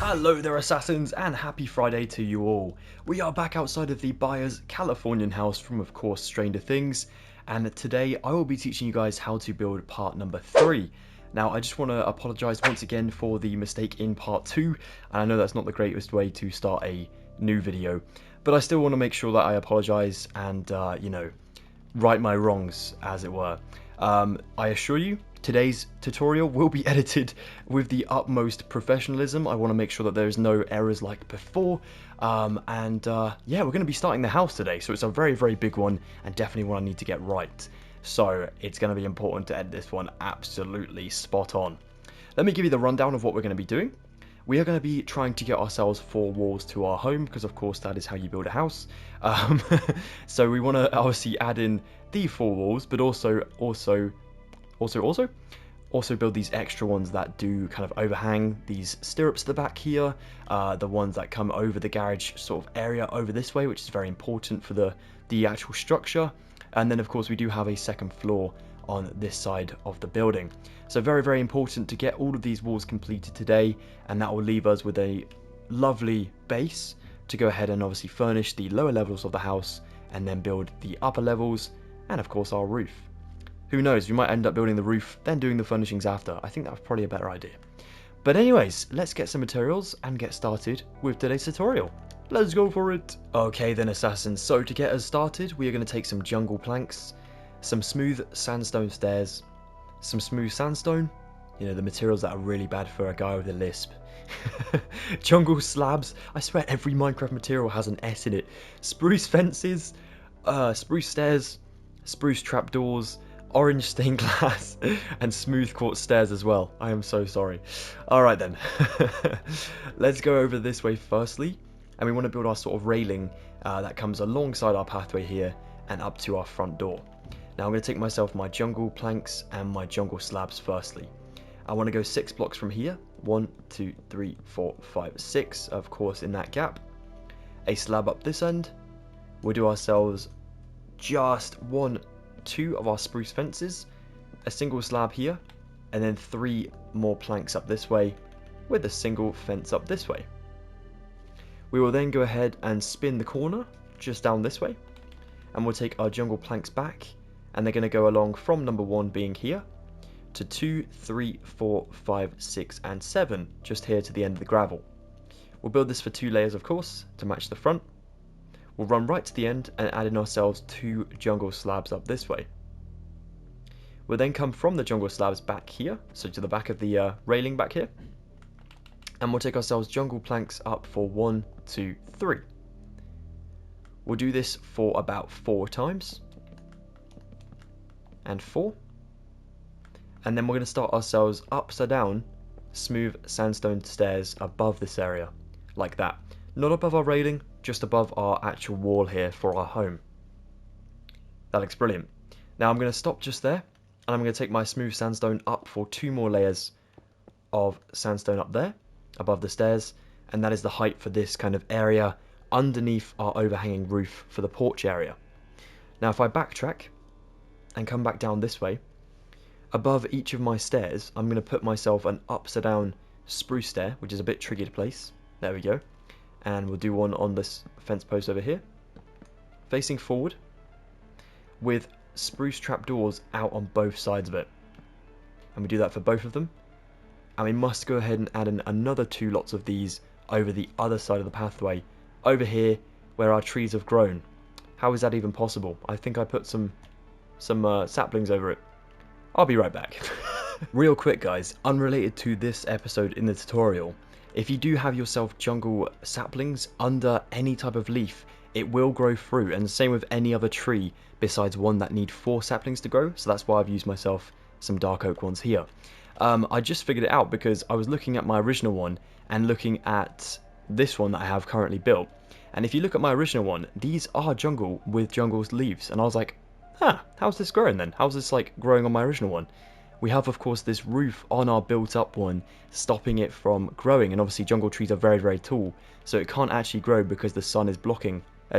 Hello there assassins, and happy Friday to you all. We are back outside of the Byers Californian House from, of course, Stranger Things, and today I will be teaching you guys how to build part number 3. Now, I just want to apologise once again for the mistake in part 2, and I know that's not the greatest way to start a new video, but I still want to make sure that I apologise and, right my wrongs, as it were. I assure you, today's tutorial will be edited with the utmost professionalism. I want to make sure that there's no errors like before. Yeah, we're going to be starting the house today, so it's a very, very big one and definitely one I need to get right. So it's going to be important to edit this one absolutely spot on. Let me give you the rundown of what we're going to be doing. We are going to be trying to get ourselves 4 walls to our home, because of course that is how you build a house. So we want to obviously add in the 4 walls, but also build these extra ones that do kind of overhang these stirrups at the back here, the ones that come over the garage sort of area over this way, which is very important for the actual structure. And then of course we do have a second floor on this side of the building. So very, very important to get all of these walls completed today, and that will leave us with a lovely base to go ahead and obviously furnish the lower levels of the house and then build the upper levels and of course our roof. Who knows, we might end up building the roof, then doing the furnishings after. I think that's probably a better idea. But anyways, let's get some materials and get started with today's tutorial. Let's go for it. Okay then assassins, so to get us started, we are going to take some jungle planks, some smooth sandstone stairs, some smooth sandstone, you know, the materials that are really bad for a guy with a lisp. Jungle slabs, I swear every Minecraft material has an S in it. Spruce fences, spruce stairs, spruce trapdoors, orange stained glass, and smooth quartz stairs as well. I am so sorry. Alright then, let's go over this way firstly, and we want to build our sort of railing that comes alongside our pathway here and up to our front door. Now I'm going to take myself my jungle planks and my jungle slabs firstly. I want to go 6 blocks from here. 1, 2, 3, 4, 5, 6, of course in that gap. A slab up this end. We'll do ourselves just 1, 2 of our spruce fences, a single slab here, and then 3 more planks up this way with a single fence up this way. We will then go ahead and spin the corner just down this way, and we'll take our jungle planks back, and they're going to go along from number 1 being here to 2, 3, 4, 5, 6 and 7 just here to the end of the gravel. We'll build this for 2 layers of course to match the front. We'll run right to the end and add in ourselves 2 jungle slabs up this way. We'll then come from the jungle slabs back here, so to the back of the railing back here, and we'll take ourselves jungle planks up for 1, 2, 3. We'll do this for about 4 times, and 4, and then we're going to start ourselves upside down smooth sandstone stairs above this area, like that. Not above our railing, just above our actual wall here for our home. That looks brilliant. Now I'm going to stop just there, and I'm going to take my smooth sandstone up for 2 more layers of sandstone up there, above the stairs, and that is the height for this kind of area underneath our overhanging roof for the porch area. Now if I backtrack and come back down this way, above each of my stairs I'm going to put myself an upside down spruce stair, which is a bit tricky to place. There we go. And we'll do one on this fence post over here, facing forward, with spruce trapdoors out on both sides of it. And we do that for both of them. And we must go ahead and add in another 2 lots of these over the other side of the pathway, over here where our trees have grown. How is that even possible? I think I put some saplings over it. I'll be right back. Real quick guys, unrelated to this episode in the tutorial, if you do have yourself jungle saplings under any type of leaf, it will grow through, and the same with any other tree besides one that need 4 saplings to grow, so that's why I've used myself some dark oak ones here. I just figured it out because I was looking at my original one and looking at this one that I have currently built, and if you look at my original one, these are jungle with jungle's leaves, and I was like, huh, how's this growing then? How's this like growing on my original one? We have of course this roof on our built up one stopping it from growing, and obviously jungle trees are very, very tall, so it can't actually grow because the sun is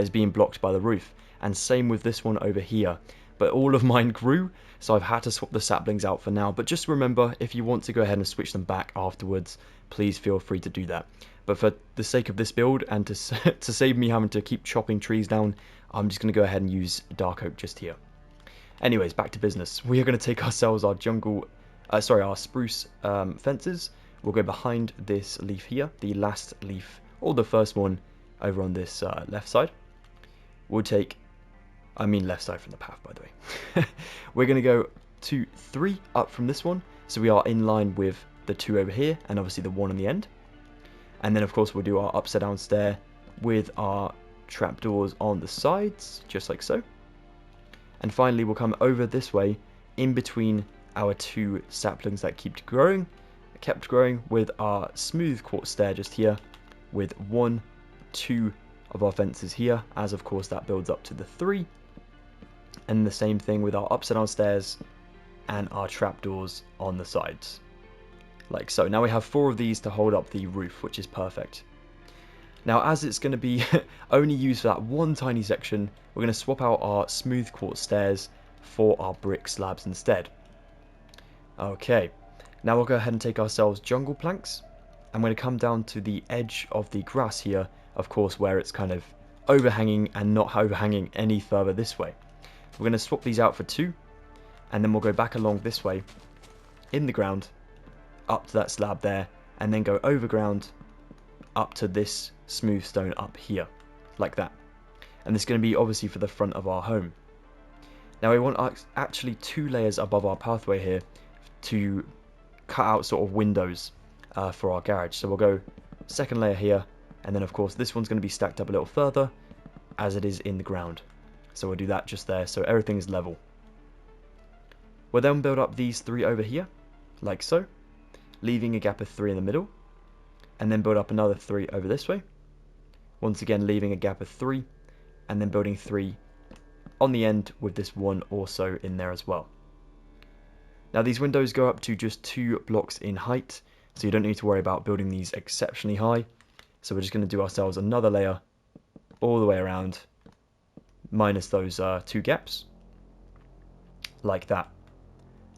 being blocked by the roof. And same with this one over here. but all of mine grew, so I've had to swap the saplings out for now. But just remember, if you want to go ahead and switch them back afterwards, please feel free to do that. But for the sake of this build, and to save me having to keep chopping trees down, I'm just going to go ahead and use dark oak just here. Anyways, back to business. We are going to take ourselves our our spruce fences. We'll go behind this leaf here, the last leaf, or the first one over on this left side. We'll take, left side from the path, by the way. We're going to go 2, 3 up from this one, so we are in line with the 2 over here, and obviously the 1 on the end. And then, of course, we'll do our upside down stair with our trapdoors on the sides, just like so. And finally, we'll come over this way, in between our 2 saplings that kept growing with our smooth quartz stair just here, with 1, 2 of our fences here, as of course that builds up to the 3. And the same thing with our upside down stairs and our trapdoors on the sides. Like so. Now we have 4 of these to hold up the roof, which is perfect. Now, as it's going to be only used for that one tiny section, we're going to swap out our smooth quartz stairs for our brick slabs instead. Okay, now we'll go ahead and take ourselves jungle planks. I'm going to come down to the edge of the grass here, of course, where it's kind of overhanging and not overhanging any further this way. We're going to swap these out for 2, and then we'll go back along this way in the ground up to that slab there, and then go over ground up to this smooth stone up here, like that. And this is going to be obviously for the front of our home. Now we want actually 2 layers above our pathway here to cut out sort of windows for our garage. So we'll go 2nd layer here, and then of course this one's going to be stacked up a little further as it is in the ground. So we'll do that just there, so everything is level. We'll then build up these 3 over here, like so, leaving a gap of 3 in the middle, and then build up another 3 over this way, once again leaving a gap of 3, and then building 3 on the end with this 1 also in there as well. Now these windows go up to just 2 blocks in height, so you don't need to worry about building these exceptionally high. So we're just going to do ourselves another layer all the way around, minus those 2 gaps, like that.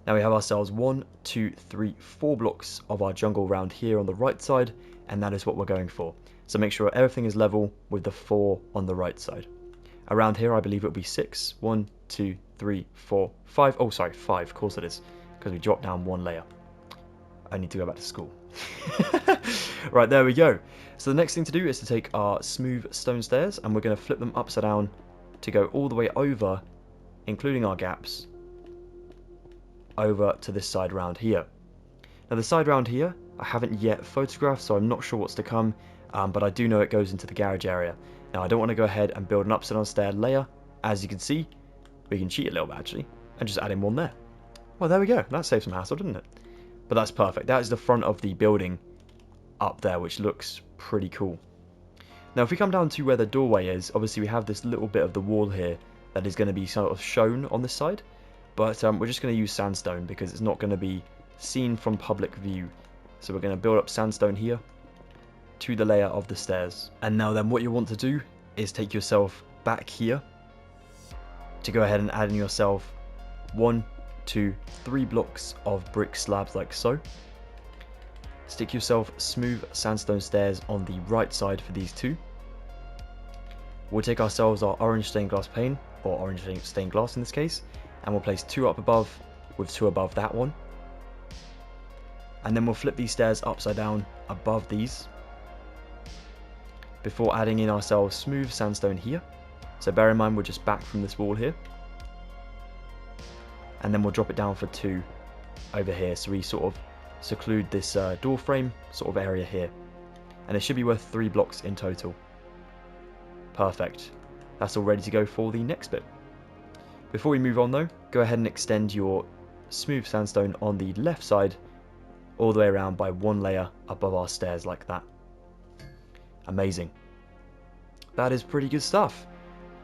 Now we have ourselves 1, 2, 3, 4 blocks of our jungle round here on the right side, and that is what we're going for. So make sure everything is level with the 4 on the right side. Around here I believe it'll be 6. 1, 2, 3, 4, 5. Oh sorry, 5, of course it is, because we dropped down 1 layer. I need to go back to school. Right, there we go. So the next thing to do is to take our smooth stone stairs, and we're going to flip them upside down to go all the way over, including our gaps, over to this side round here. Now the side round here I haven't yet photographed, so I'm not sure what's to come, but I do know it goes into the garage area. Now I don't want to go ahead and build an upside down stair layer. As you can see, we can cheat a little bit actually and just add in 1 there. Well, there we go. That saved some hassle, didn't it? But that's perfect. That is the front of the building up there, which looks pretty cool. Now if we come down to where the doorway is, obviously we have this little bit of the wall here that is going to be sort of shown on this side. But we're just going to use sandstone because it's not going to be seen from public view. So we're going to build up sandstone here to the layer of the stairs. And now then what you want to do is take yourself back here to go ahead and add in yourself 1, 2, 3 blocks of brick slabs like so. Stick yourself smooth sandstone stairs on the right side for these 2. We'll take ourselves our orange stained glass pane, or orange stained glass in this case, and we'll place 2 up above with 2 above that one. And then we'll flip these stairs upside down above these before adding in ourselves smooth sandstone here. So bear in mind we're just back from this wall here. And then we'll drop it down for 2 over here, so we sort of seclude this door frame sort of area here. And it should be worth 3 blocks in total. Perfect. That's all ready to go for the next bit. Before we move on though, go ahead and extend your smooth sandstone on the left side all the way around by 1 layer above our stairs like that. Amazing. That is pretty good stuff.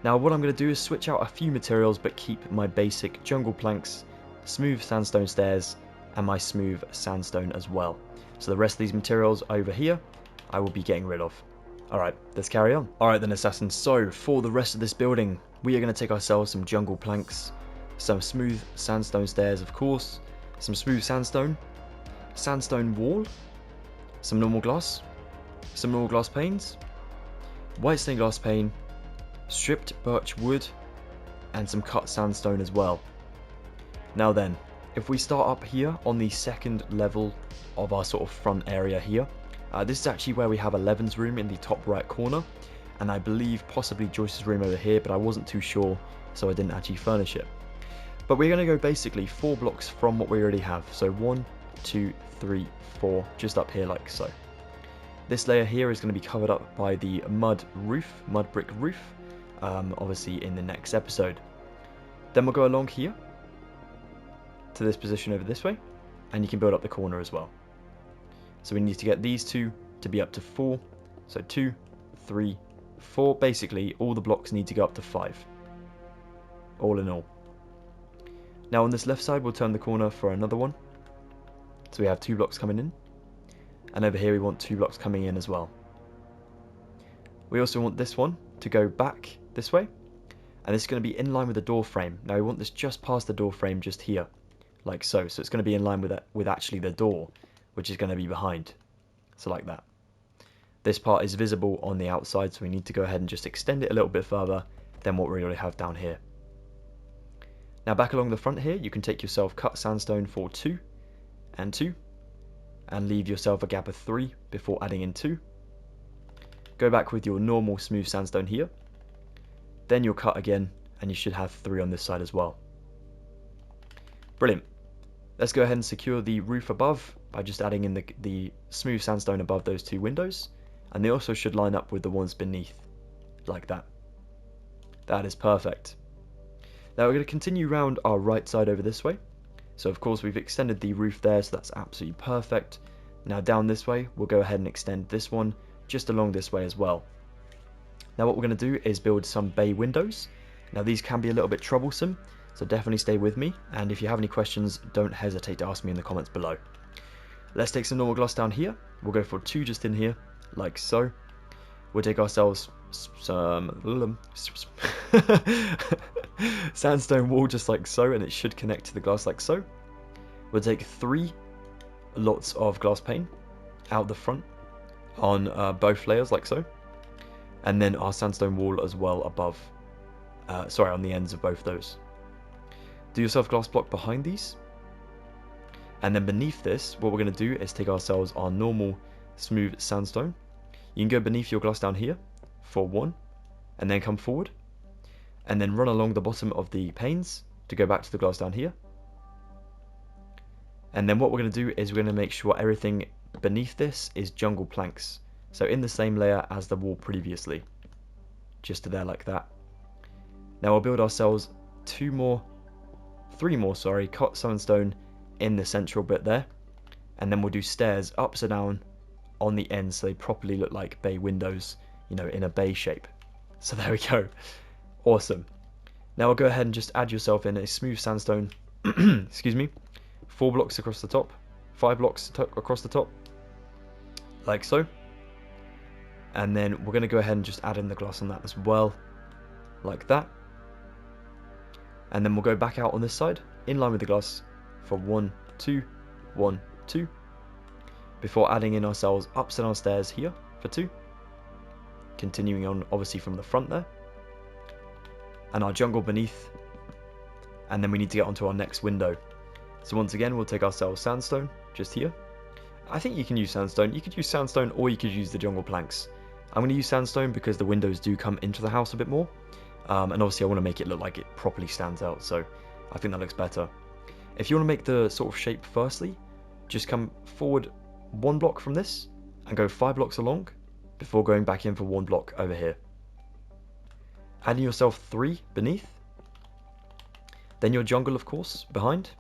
Now what I'm going to do is switch out a few materials but keep my basic jungle planks, smooth sandstone stairs, and my smooth sandstone as well. So the rest of these materials over here I will be getting rid of. Alright, let's carry on. Alright then, Assassins, so for the rest of this building we are going to take ourselves some jungle planks, some smooth sandstone stairs, of course, some smooth sandstone wall, some normal glass panes, white stained glass pane, stripped birch wood, and some cut sandstone as well. Now then, if we start up here on the second level of our sort of front area here, this is actually where we have Eleven's room in the top right corner, and I believe possibly Joyce's room over here, but I wasn't too sure, so I didn't actually furnish it. But we're going to go basically 4 blocks from what we already have, so 1, 2, 3, 4, just up here like so. This layer here is going to be covered up by the mud brick roof, obviously in the next episode. Then we'll go along here to this position over this way, and you can build up the corner as well. So we need to get these two to be up to 4, so 2, 3, 4, basically all the blocks need to go up to 5, all in all. Now on this left side we'll turn the corner for another one, so we have 2 blocks coming in, and over here we want 2 blocks coming in as well. We also want this one to go back this way, and it's going to be in line with the door frame. Now we want this just past the door frame, just here, like so. So it's going to be in line with actually the door, which is going to be behind, so like that. This part is visible on the outside, so we need to go ahead and just extend it a little bit further than what we already have down here. Now back along the front here, you can take yourself cut sandstone for 2 and 2, and leave yourself a gap of 3 before adding in 2. Go back with your normal smooth sandstone here, then you'll cut again, and you should have 3 on this side as well. Brilliant. Let's go ahead and secure the roof above by just adding in the smooth sandstone above those 2 windows, and they also should line up with the ones beneath, like that. That is perfect. Now we're going to continue round our right side over this way. So of course we've extended the roof there, so that's absolutely perfect. Now down this way, we'll go ahead and extend this one just along this way as well. Now what we're going to do is build some bay windows. Now these can be a little bit troublesome, so definitely stay with me, and if you have any questions, don't hesitate to ask me in the comments below. Let's take some normal glass down here. We'll go for 2 just in here, like so. We'll take ourselves some sandstone wall just like so, and it should connect to the glass like so. We'll take 3 lots of glass pane out the front on both layers like so, and then our sandstone wall as well above, on the ends of both those. Do yourself a glass block behind these, and then beneath this what we're going to do is take ourselves our normal smooth sandstone. You can go beneath your glass down here for 1, and then come forward, and then run along the bottom of the panes to go back to the glass down here. And then what we're going to do is we're going to make sure everything beneath this is jungle planks, so in the same layer as the wall previously, just to there like that. Now we'll build ourselves 3 more cut sandstone in the central bit there, and then we'll do stairs upside down on the ends so they properly look like bay windows, you know, in a bay shape. So there we go. Awesome. Now I'll go ahead and just add yourself in a smooth sandstone, excuse me, 4 blocks across the top, 5 blocks across the top, like so. And then we're going to go ahead and just add in the glass on that as well, like that. And then we'll go back out on this side, in line with the glass, for 1, 2, 1, 2, before adding in ourselves upside down stairs here for 2, continuing on obviously from the front there, and our jungle beneath, and then we need to get onto our next window. So once again we'll take ourselves sandstone just here. I think you can use sandstone, or you could use the jungle planks. I'm going to use sandstone because the windows do come into the house a bit more, and obviously I want to make it look like it properly stands out, so I think that looks better. If you want to make the sort of shape firstly, just come forward 1 block from this and go 5 blocks along before going back in for 1 block over here. Adding yourself 3 beneath, then your jungle of course behind,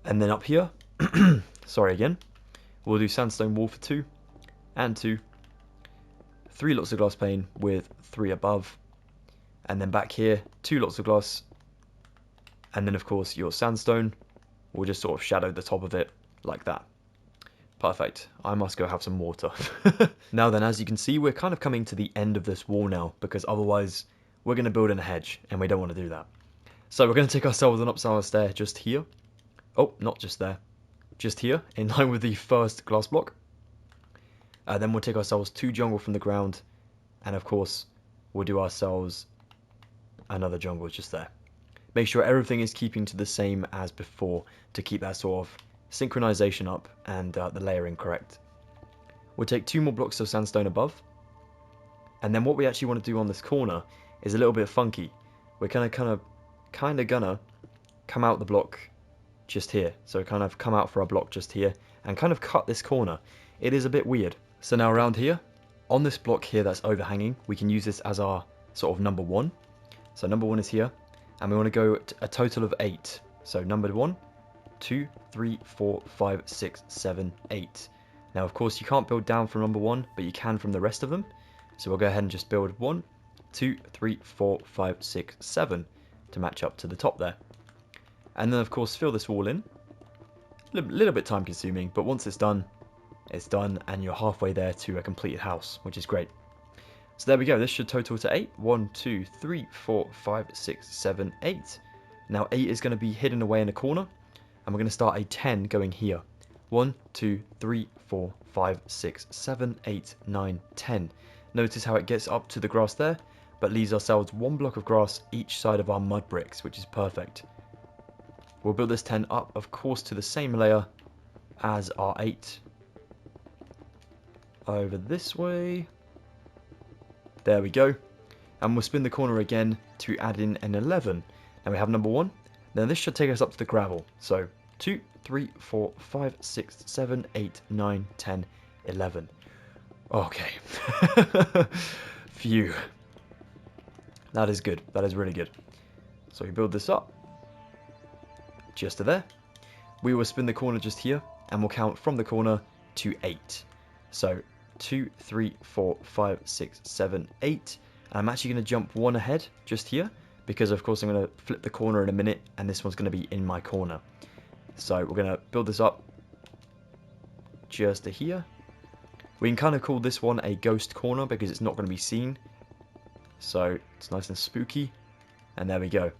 and then up here, sorry again, we'll do sandstone wall for 2 and 2, 3 lots of glass pane with 3 above, and then back here 2 lots of glass, and then of course your sandstone will just sort of shadow the top of it like that. Perfect. I must go have some water. Now then, as you can see, we're kind of coming to the end of this wall now, because otherwise we're going to build in a hedge, and we don't want to do that. So we're going to take ourselves an upside stair just here. Oh, not just there. Just here, in line with the first glass block. Then we'll take ourselves 2 jungle from the ground, and of course, we'll do ourselves another jungle just there. Make sure everything is keeping to the same as before to keep that sort of synchronization up and the layering correct. We'll take 2 more blocks of sandstone above, and then what we actually want to do on this corner is a little bit funky. We're kind of gonna come out the block just here. So kind of come out for our block just here and kind of cut this corner. It is a bit weird. So now around here, on this block here that's overhanging, we can use this as our sort of number 1. So number 1 is here, and we want to go to a total of 8. So number 1, 2, 3, 4, 5, 6, 7, 8. Now of course you can't build down from number 1, but you can from the rest of them. So we'll go ahead and just build 1, 2, 3, 4, 5, 6, 7 to match up to the top there. And then of course fill this wall in. A little bit time consuming, but once it's done and you're halfway there to a completed house, which is great. So there we go, this should total to 8. 1, 2, 3, 4, 5, 6, 7, 8. Now 8 is going to be hidden away in a corner, and we're going to start a 10 going here. 1, 2, 3, 4, 5, 6, 7, 8, 9, 10. Notice how it gets up to the grass there, but leaves ourselves 1 block of grass each side of our mud bricks, which is perfect. We'll build this 10 up, of course, to the same layer as our 8. Over this way. There we go. And we'll spin the corner again to add in an 11. Now we have number 1. Then this should take us up to the gravel. So 2, 3, 4, 5, 6, 7, 8, 9, 10, 11. Okay. Phew. That is good. That is really good. So we build this up. Just to there. We will spin the corner just here, and we'll count from the corner to 8. So 2, 3, 4, 5, 6, 7, 8. And I'm actually going to jump 1 ahead just here, because of course I'm going to flip the corner in a minute, and this one's going to be in my corner. So we're going to build this up just to here. We can kind of call this one a ghost corner because it's not going to be seen. So it's nice and spooky. And there we go.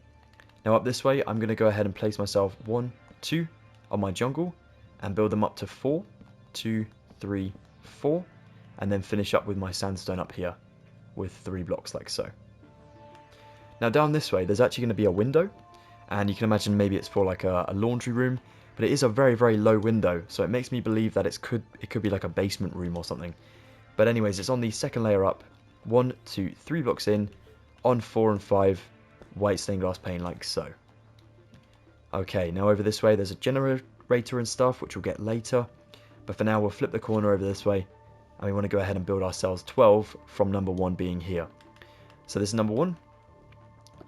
Now up this way, I'm going to go ahead and place myself 1, 2 on my jungle and build them up to 4, 2, 3, 4, and then finish up with my sandstone up here with 3 blocks like so. Now down this way, there's actually going to be a window, and you can imagine maybe it's for like a laundry room, but it is a very, very low window, so it makes me believe that it could be like a basement room or something. But anyways, it's on the second layer up, 1, 2, 3 blocks in, on 4 and 5, white stained glass pane like so. Okay, now over this way there's a generator and stuff, which we'll get later, but for now we'll flip the corner over this way, and we want to go ahead and build ourselves 12 from number 1 being here. So this is number 1,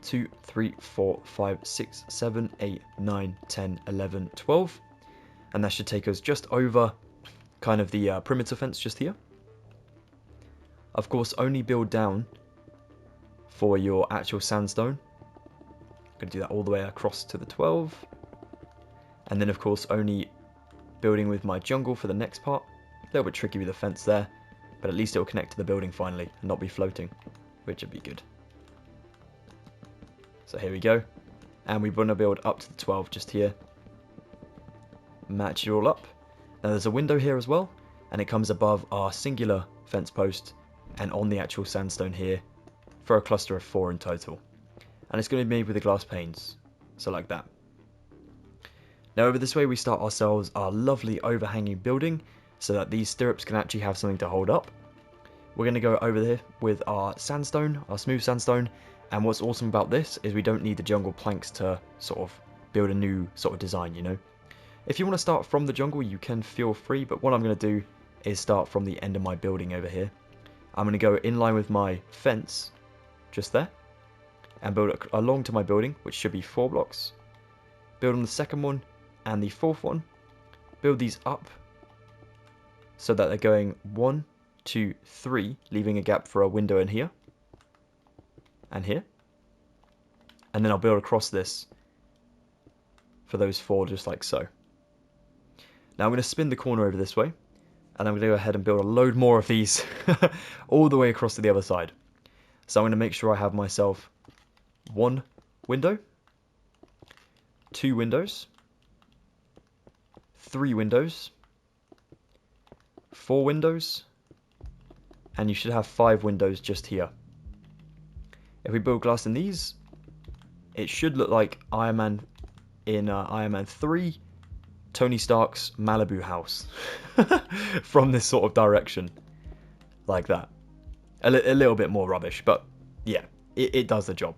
2, 3, 4, 5, 6, 7, 8, 9, 10, 11, 12, and that should take us just over kind of the perimeter fence just here. Of course, only build down for your actual sandstone. I'm going to do that all the way across to the 12, and then of course only building with my jungle for the next part. A little bit tricky with the fence there, but at least it will connect to the building finally and not be floating, which would be good. So here we go, and we want to build up to the 12 just here. Match it all up. Now there's a window here as well, and it comes above our singular fence post and on the actual sandstone here for a cluster of 4 in total. And it's going to be made with the glass panes, so like that. Now over this way we start ourselves our lovely overhanging building so that these stirrups can actually have something to hold up. We're going to go over there with our sandstone, our smooth sandstone, and what's awesome about this is we don't need the jungle planks to sort of build a new sort of design, you know. If you want to start from the jungle, you can feel free, but what I'm going to do is start from the end of my building over here. I'm going to go in line with my fence, just there, and build along to my building, which should be 4 blocks. Build on the second one and the 4th one. Build these up so that they're going 1, 2, 3, leaving a gap for a window in here and here. And then I'll build across this for those 4 just like so. Now I'm going to spin the corner over this way, and I'm going to go ahead and build a load more of these all the way across to the other side. So I'm going to make sure I have myself 1 window, 2 windows, 3 windows, 4 windows, and you should have 5 windows just here. If we build glass in these, it should look like Iron Man in Iron Man 3, Tony Stark's Malibu house from this sort of direction, like that. A little bit more rubbish, but yeah, it does the job.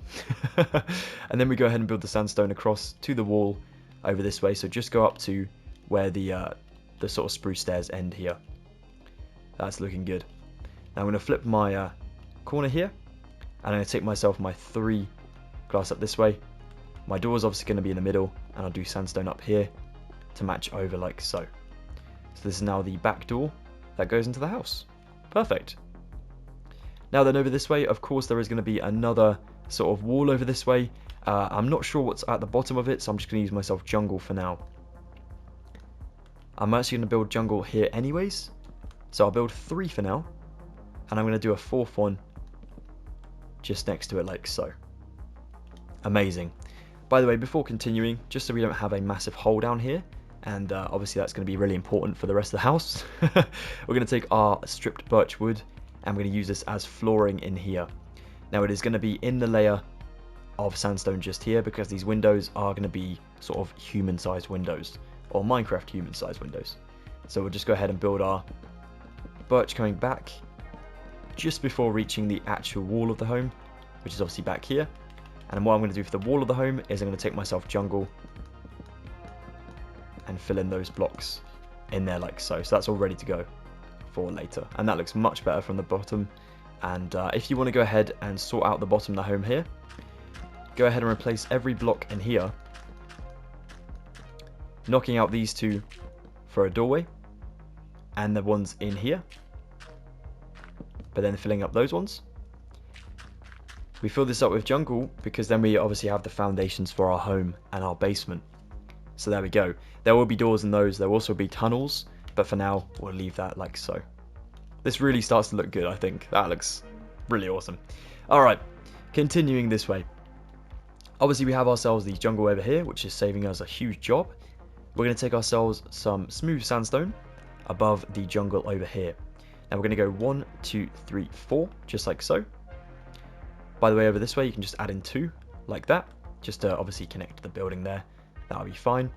And then we go ahead and build the sandstone across to the wall over this way, so just go up to where the sort of spruce stairs end here. That's looking good. Now I'm going to flip my corner here, and I'm going to take myself my 3 glass up this way. My door is obviously going to be in the middle, and I'll do sandstone up here to match over like so. So this is now the back door that goes into the house. Perfect. Now then, over this way, of course, there is going to be another sort of wall over this way. I'm not sure what's at the bottom of it, so I'm just going to use myself jungle for now. I'm actually going to build jungle here anyways, so I'll build 3 for now, and I'm going to do a 4th one just next to it like so. Amazing. By the way, before continuing, just so we don't have a massive hole down here, and obviously that's going to be really important for the rest of the house, we're going to take our stripped birch wood, and we're going to use this as flooring in here. Now it is going to be in the layer of sandstone just here, because these windows are going to be sort of human-sized windows, or Minecraft human-sized windows. So we'll just go ahead and build our birch coming back just before reaching the actual wall of the home, which is obviously back here. And what I'm going to do for the wall of the home is I'm going to take myself jungle and fill in those blocks in there like so. So that's all ready to go for later. And that looks much better from the bottom. And if you want to go ahead and sort out the bottom of the home here, go ahead and replace every block in here, knocking out these 2 for a doorway, and the ones in here, but then filling up those ones. We fill this up with jungle because then we obviously have the foundations for our home and our basement. So there we go. There will be doors in those. There will also be tunnels, but for now we'll leave that like so. This really starts to look good, I think. That looks really awesome. Alright, continuing this way. Obviously we have ourselves the jungle over here, which is saving us a huge job. We're going to take ourselves some smooth sandstone above the jungle over here. Now we're going to go 1, 2, 3, 4, just like so. By the way, over this way you can just add in 2, like that, just to obviously connect to the building there. That'll be fine.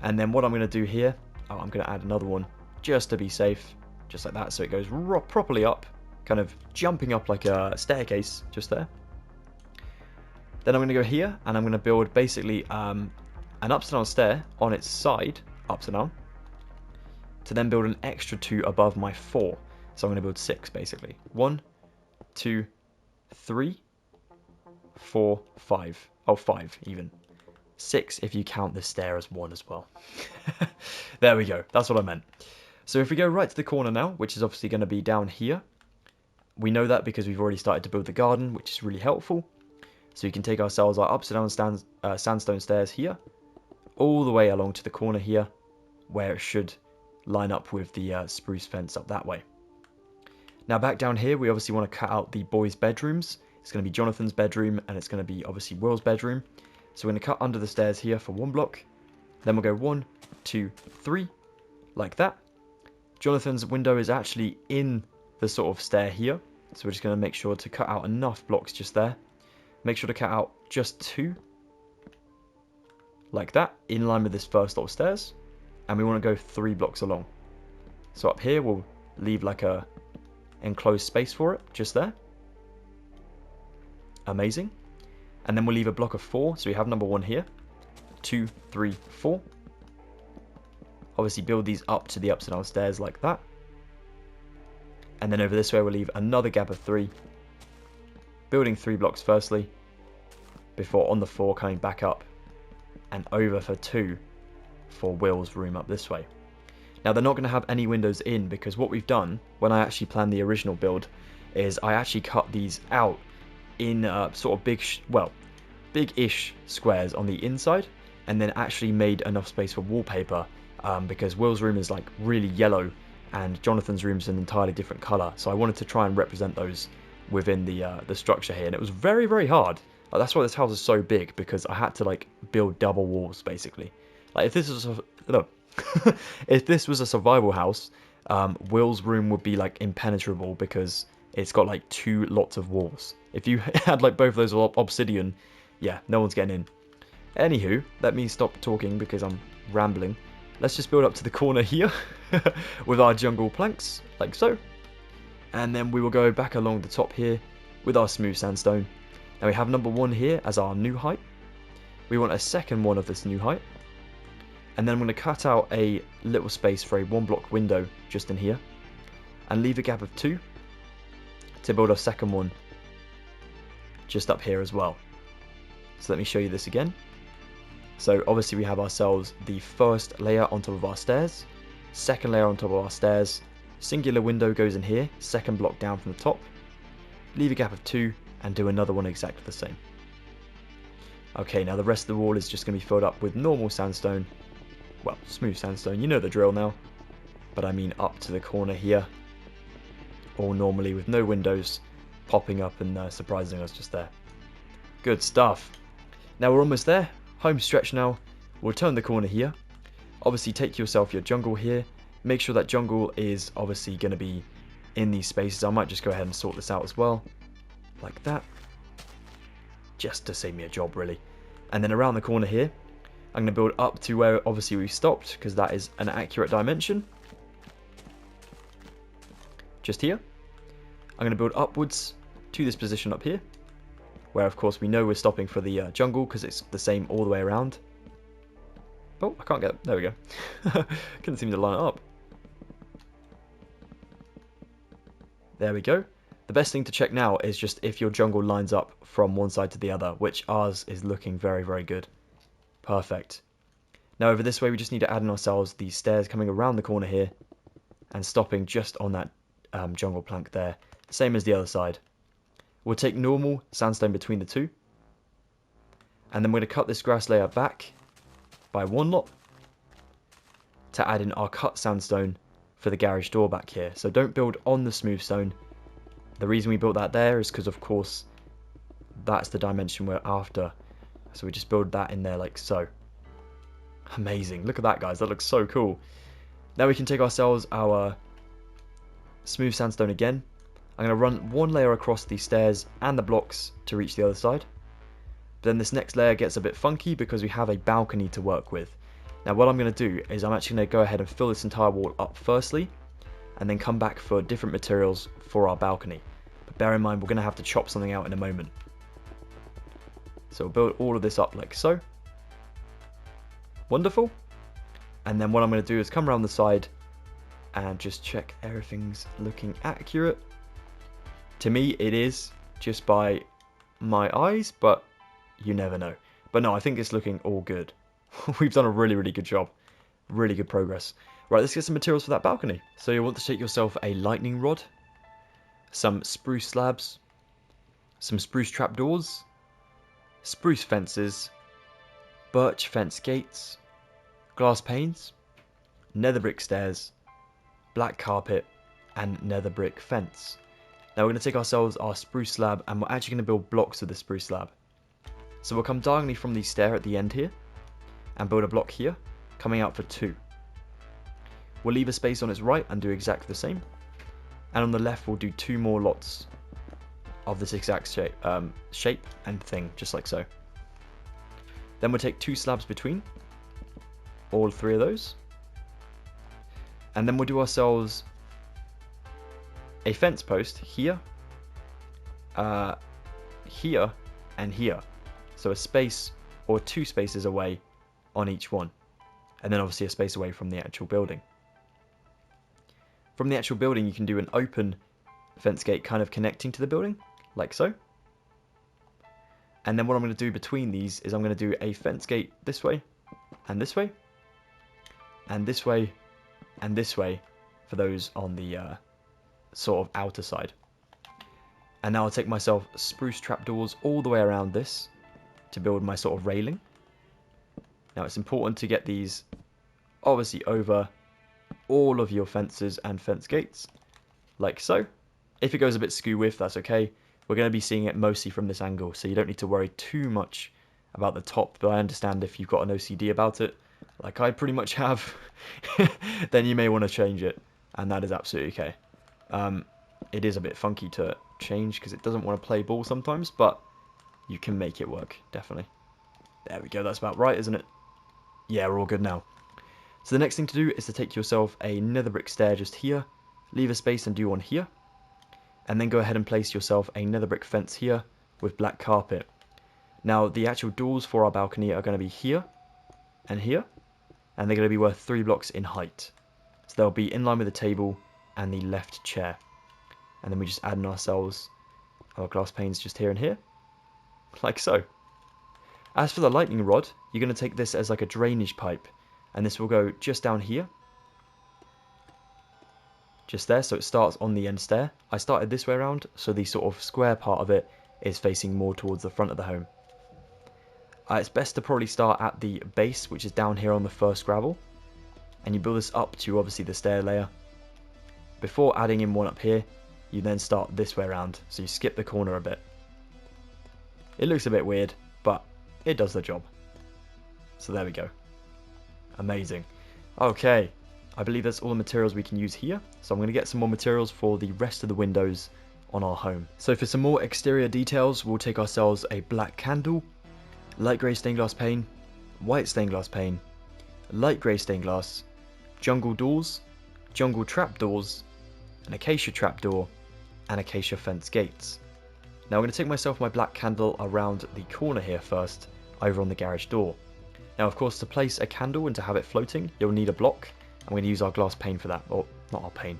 And then what I'm going to do here, I'm going to add another one just to be safe, just like that, so it goes properly up, kind of jumping up like a staircase just there. Then I'm going to go here, and I'm going to build basically an upside down stair on its side, upside down, to then build an extra 2 above my 4. So I'm going to build 6 basically. 1, 2, 3, 4, 5. Oh, 5 even. 6 if you count the stair as 1 as well. There we go. That's what I meant. So if we go right to the corner now, which is obviously going to be down here, we know that because we've already started to build the garden, which is really helpful. So you can take ourselves our upside down sandstone stairs here, all the way along to the corner here, where it should line up with the spruce fence up that way. Now back down here, we obviously want to cut out the boys' bedrooms. It's going to be Jonathan's bedroom, and it's going to be obviously Will's bedroom. So we're going to cut under the stairs here for 1 block. Then we'll go 1, 2, 3, like that. Jonathan's window is actually in the sort of stair here. So we're just going to make sure to cut out enough blocks just there. Make sure to cut out just 2, like that, in line with this first lot of stairs. And we want to go 3 blocks along. So up here we'll leave like a enclosed space for it, just there. Amazing. And then we'll leave a block of 4, so we have number 1 here. 2, 3, 4. Obviously build these up to the upside down stairs like that. And then over this way we'll leave another gap of 3. Building 3 blocks firstly, before on the 4 coming back up and over for 2 for Will's room up this way. Now they're not going to have any windows in, because what we've done when I actually planned the original build is I actually cut these out in sort of big-ish squares on the inside, and then actually made enough space for wallpaper, because Will's room is like really yellow and Jonathan's room is an entirely different colour, so I wanted to try and represent those within the structure here, and it was very, very hard. Like, that's why this house is so big, because I had to like build double walls basically. Like if this was no, if this was a survival house, Will's room would be like impenetrable because it's got like 2 lots of walls. If you had like both of those obsidian, yeah, no one's getting in. Anywho, let me stop talking because I'm rambling. Let's just build up to the corner here with our jungle planks, like so. And then we will go back along the top here with our smooth sandstone. Now we have number 1 here as our new height. We want a second one of this new height. And then I'm going to cut out a little space for a 1-block window just in here. And leave a gap of 2 to build a second one just up here as well. So let me show you this again. So obviously we have ourselves the first layer on top of our stairs, second layer on top of our stairs, singular window goes in here, second block down from the top, leave a gap of 2 and do another one exactly the same. Okay, now the rest of the wall is just going to be filled up with normal sandstone, well, smooth sandstone, you know the drill now, but I mean up to the corner here, all normally with no windows popping up and surprising us just there. Good stuff. Now we're almost there. Home stretch now. We'll turn the corner here. Obviously take yourself your jungle here. Make sure that jungle is obviously going to be in these spaces. I might just go ahead and sort this out as well. Like that. Just to save me a job really. And then around the corner here, I'm going to build up to where obviously we stopped, because that is an accurate dimension. Just here. I'm going to build upwards to this position up here, where of course we know we're stopping for the jungle because it's the same all the way around. Oh, I can't get, there we go. Couldn't seem to line it up. There we go. The best thing to check now is just if your jungle lines up from one side to the other, which ours is looking very, very good. Perfect. Now over this way we just need to add in ourselves these stairs coming around the corner here and stopping just on that jungle plank there, same as the other side. We'll take normal sandstone between the two, and then we're going to cut this grass layer back by 1 lot to add in our cut sandstone for the garage door back here. So don't build on the smooth stone. The reason we built that there is because of course that's the dimension we're after. So we just build that in there like so. Amazing. Look at that, guys. That looks so cool. Now we can take ourselves our smooth sandstone again. I'm going to run 1 layer across these stairs and the blocks to reach the other side. But then this next layer gets a bit funky because we have a balcony to work with. Now what I'm going to do is I'm actually going to go ahead and fill this entire wall up firstly, and then come back for different materials for our balcony. But bear in mind we're going to have to chop something out in a moment. So we'll build all of this up like so. Wonderful. And then what I'm going to do is come around the side and just check everything's looking accurate. To me it is, just by my eyes, but you never know. But no, I think it's looking all good. We've done a really, really good job. Really good progress. Right, let's get some materials for that balcony. So you'll want to take yourself a lightning rod, some spruce slabs, some spruce trapdoors, spruce fences, birch fence gates, glass panes, nether brick stairs, black carpet, and nether brick fence. Now we're going to take ourselves our spruce slab, and we're actually going to build blocks of the spruce slab. So we'll come diagonally from the stair at the end here, and build a block here, coming out for 2. We'll leave a space on its right and do exactly the same. And on the left we'll do 2 more lots of this exact shape and thing, just like so. Then we'll take 2 slabs between, all 3 of those. And then we'll do ourselves a fence post here, here, and here. So a space or 2 spaces away on each one. And then obviously a space away from the actual building. From the actual building you can do an open fence gate kind of connecting to the building, like so. And then what I'm going to do between these is I'm going to do a fence gate this way, and this way, and this way, and this way for those on the sort of outer side. And now I'll take myself spruce trapdoors all the way around this to build my sort of railing. Now it's important to get these obviously over all of your fences and fence gates, like so. If it goes a bit skew with, that's okay. We're going to be seeing it mostly from this angle, so you don't need to worry too much about the top, but I understand if you've got an OCD about it, like I pretty much have, then you may want to change it, and that is absolutely okay. It is a bit funky to change because it doesn't want to play ball sometimes, but you can make it work, definitely. There we go, that's about right, isn't it? Yeah, we're all good now. So the next thing to do is to take yourself a nether brick stair just here, leave a space and do one here, and then go ahead and place yourself a nether brick fence here with black carpet. Now the actual doors for our balcony are going to be here and here, and they're going to be worth 3 blocks in height. So they'll be in line with the table and the left chair. And then we just add in ourselves our glass panes just here and here, like so. As for the lightning rod, you're going to take this as like a drainage pipe, and this will go just down here. Just there, so it starts on the end stair. I started this way around, so the sort of square part of it is facing more towards the front of the home. It's best to probably start at the base, which is down here on the first gravel, and you build this up to obviously the stair layer. Before adding in one up here, you then start this way around, so you skip the corner a bit. It looks a bit weird, but it does the job. So there we go. Amazing. Okay, I believe that's all the materials we can use here, so I'm going to get some more materials for the rest of the windows on our home. So for some more exterior details, we'll take ourselves a black candle, light grey stained glass pane, white stained glass pane, light grey stained glass, jungle doors, jungle trapdoors, an acacia trapdoor, and acacia fence gates. Now I'm going to take myself my black candle around the corner here first, over on the garage door. Now of course, to place a candle and to have it floating, you'll need a block. I'm going to use our glass pane for that, or not our pane,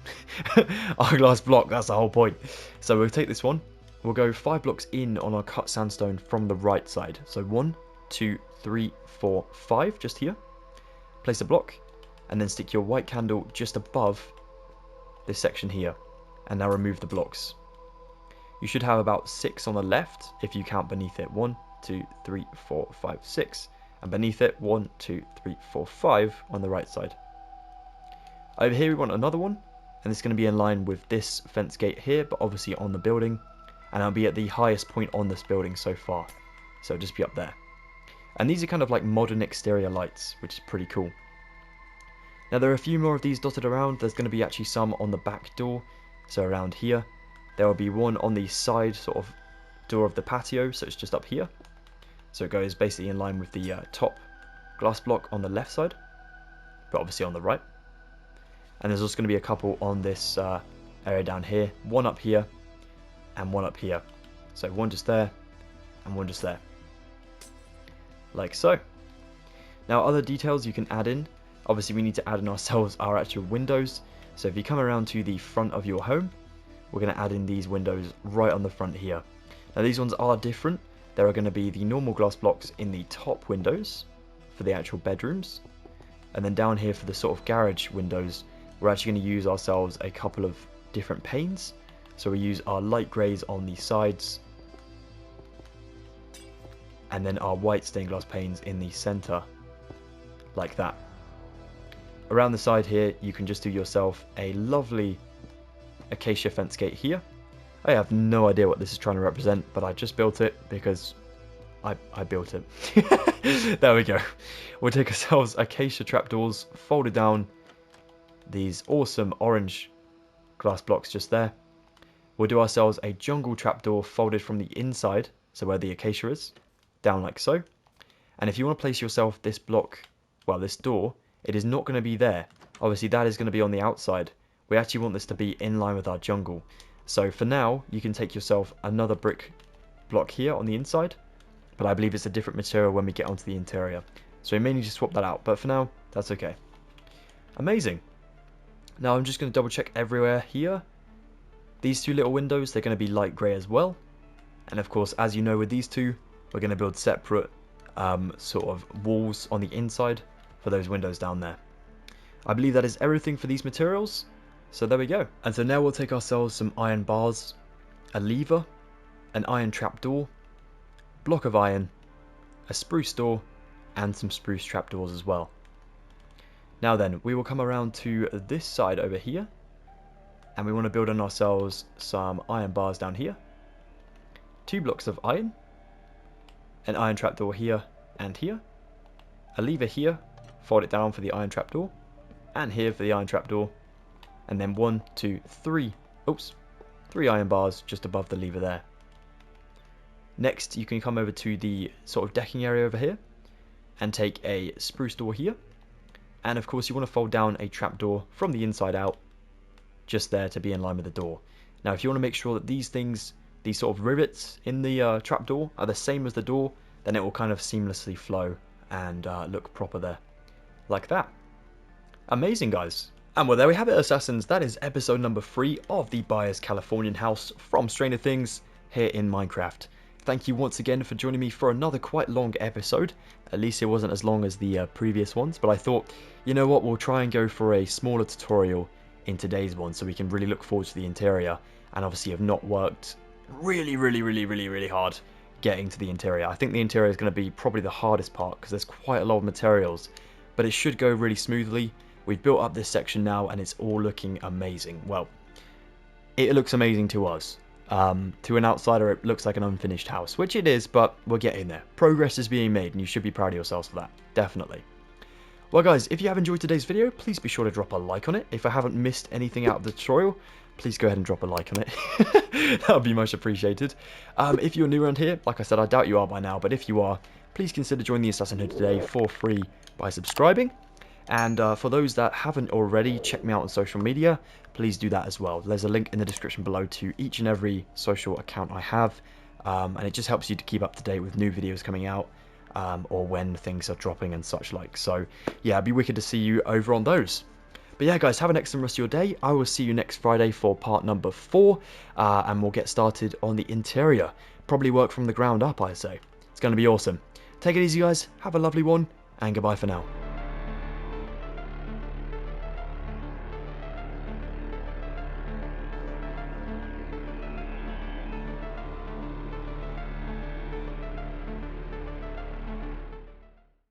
our glass block, that's the whole point. So we'll take this one, we'll go 5 blocks in on our cut sandstone from the right side. So 1, 2, 3, 4, 5, just here. Place a block, and then stick your white candle just above this section here, and now remove the blocks. You should have about 6 on the left, if you count beneath it. 1, 2, 3, 4, 5, 6. And beneath it, 1, 2, 3, 4, 5 on the right side. Over here we want another one, and it's going to be in line with this fence gate here, but obviously on the building, and it'll be at the highest point on this building so far, so it'll just be up there. And these are kind of like modern exterior lights, which is pretty cool. Now there are a few more of these dotted around. There's going to be actually some on the back door, so around here. There will be one on the side sort of door of the patio, so it's just up here. So it goes basically in line with the top glass block on the left side, but obviously on the right. And there's also going to be a couple on this area down here, one up here and one up here. So one just there and one just there, like so. Now other details you can add in, obviously we need to add in ourselves our actual windows. So if you come around to the front of your home, we're going to add in these windows right on the front here. Now these ones are different. There are going to be the normal glass blocks in the top windows for the actual bedrooms, and then down here for the sort of garage windows, we're actually going to use ourselves a couple of different panes. So we use our light greys on the sides, and then our white stained glass panes in the center, like that. Around the side here, you can just do yourself a lovely acacia fence gate here. I have no idea what this is trying to represent, but I just built it because I built it. There we go. We'll take ourselves acacia trapdoors folded down, these awesome orange glass blocks just there. We'll do ourselves a jungle trapdoor folded from the inside, so where the acacia is, down like so. And if you want to place yourself this block, well, this door, it is not going to be there. Obviously that is going to be on the outside. We actually want this to be in line with our jungle. So for now, you can take yourself another brick block here on the inside, but I believe it's a different material when we get onto the interior. So we may need to swap that out, but for now, that's okay. Amazing. Now I'm just going to double check everywhere here. These two little windows, they're going to be light grey as well. And of course, as you know with these two, we're going to build separate sort of walls on the inside for those windows down there. I believe that is everything for these materials. So there we go. And so now we'll take ourselves some iron bars, a lever, an iron trapdoor, block of iron, a spruce door, and some spruce trapdoors as well. Now then, we will come around to this side over here, And we want to build on ourselves some iron bars down here. 2 blocks of iron. An iron trapdoor here and here. A lever here. Fold it down for the iron trapdoor. And here for the iron trapdoor. And then 1, 2, 3. Oops. 3 iron bars just above the lever there. Next, you can come over to the sort of decking area over here. And take a spruce door here. And of course you want to fold down a trapdoor from the inside out, just there to be in line with the door. Now if you want to make sure that these things, these sort of rivets in the trapdoor are the same as the door, then it will kind of seamlessly flow and look proper there. Like that. Amazing, guys. And well, there we have it, Assassins. That is episode number 3 of the Byers Californian House from Stranger Things here in Minecraft. Thank you once again for joining me for another quite long episode. At least it wasn't as long as the previous ones, but I thought, you know what, we'll try and go for a smaller tutorial in today's one so we can really look forward to the interior. And obviously have not worked really hard getting to the interior. I think the interior is going to be probably the hardest part because there's quite a lot of materials, but it should go really smoothly. We've built up this section now and it's all looking amazing. Well, it looks amazing to us. To an outsider, it looks like an unfinished house, which it is, but we're getting there. Progress is being made, and you should be proud of yourselves for that. Definitely. Well, guys, if you have enjoyed today's video, please be sure to drop a like on it. If I haven't missed anything out of the tutorial, please go ahead and drop a like on it. That would be much appreciated. If you're new around here, like I said, I doubt you are by now, but if you are, please consider joining the Assassin Hood today for free by subscribing. And for those that haven't already, check me out on social media. Please do that as well. There's a link in the description below to each and every social account I have. And it just helps you to keep up to date with new videos coming out or when things are dropping and such like. So yeah, it'd be wicked to see you over on those. But yeah, guys, have an excellent rest of your day. I will see you next Friday for part number 4. And we'll get started on the interior. Probably work from the ground up, I say. It's going to be awesome. Take it easy, guys. Have a lovely one. And goodbye for now.